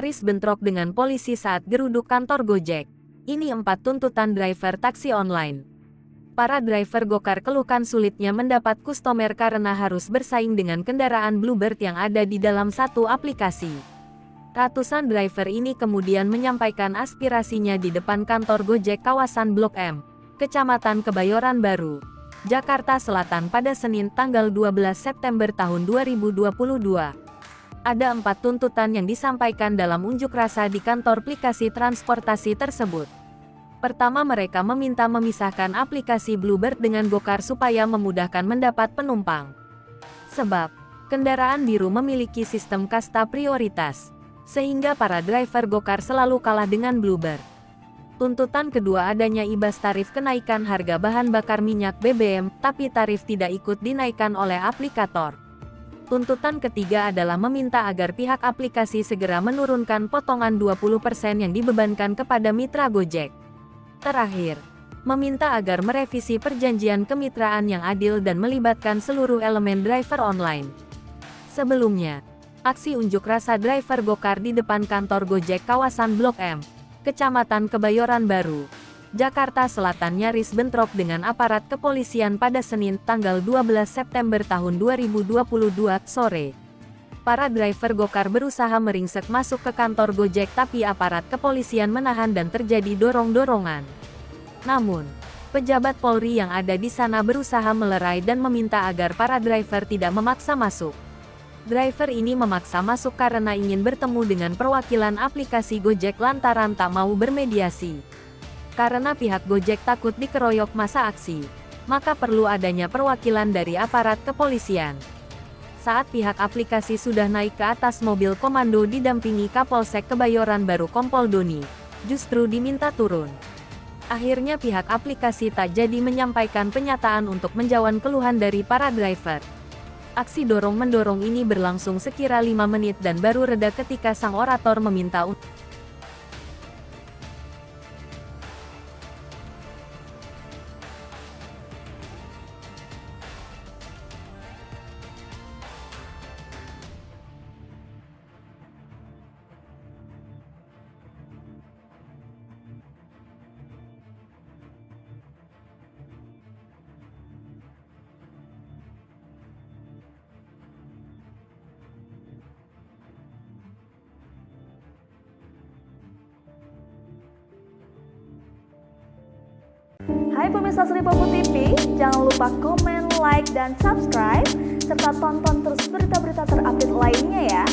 nyaris bentrok dengan polisi saat geruduk kantor Gojek. Ini 4 tuntutan driver taksi online. Para driver Gokar keluhkan sulitnya mendapat kustomer karena harus bersaing dengan kendaraan Bluebird yang ada di dalam satu aplikasi. Ratusan driver ini kemudian menyampaikan aspirasinya di depan kantor Gojek kawasan Blok M, Kecamatan Kebayoran Baru, Jakarta Selatan pada Senin tanggal 12 September tahun 2022. Ada 4 tuntutan yang disampaikan dalam unjuk rasa di kantor aplikasi transportasi tersebut. Pertama, mereka meminta memisahkan aplikasi Bluebird dengan Gokar supaya memudahkan mendapat penumpang. Sebab, kendaraan biru memiliki sistem kasta prioritas, sehingga para driver Gokar selalu kalah dengan Bluebird. Tuntutan kedua, adanya ibas tarif kenaikan harga bahan bakar minyak BBM, tapi tarif tidak ikut dinaikkan oleh aplikator. Tuntutan ketiga adalah meminta agar pihak aplikasi segera menurunkan potongan 20% yang dibebankan kepada mitra Gojek. Terakhir, meminta agar merevisi perjanjian kemitraan yang adil dan melibatkan seluruh elemen driver online. Sebelumnya, aksi unjuk rasa driver Gokar di depan kantor Gojek kawasan Blok M, Kecamatan Kebayoran Baru, Jakarta Selatan nyaris bentrok dengan aparat kepolisian pada Senin tanggal 12 September tahun 2022 sore. Para driver Gokar berusaha meringsek masuk ke kantor Gojek tapi aparat kepolisian menahan dan terjadi dorong-dorongan. Namun, pejabat Polri yang ada di sana berusaha melerai dan meminta agar para driver tidak memaksa masuk. Driver ini memaksa masuk karena ingin bertemu dengan perwakilan aplikasi Gojek lantaran tak mau bermediasi. Karena pihak Gojek takut dikeroyok masa aksi, maka perlu adanya perwakilan dari aparat kepolisian. Saat pihak aplikasi sudah naik ke atas mobil komando didampingi Kapolsek Kebayoran Baru Kompol Doni, justru diminta turun. Akhirnya pihak aplikasi tak jadi menyampaikan penyataan untuk menjawab keluhan dari para driver. Aksi dorong-mendorong ini berlangsung sekira 5 menit dan baru reda ketika sang orator meminta Hai pemirsa Sri Popo TV, jangan lupa komen, like, dan subscribe, serta tonton terus berita-berita terupdate lainnya ya.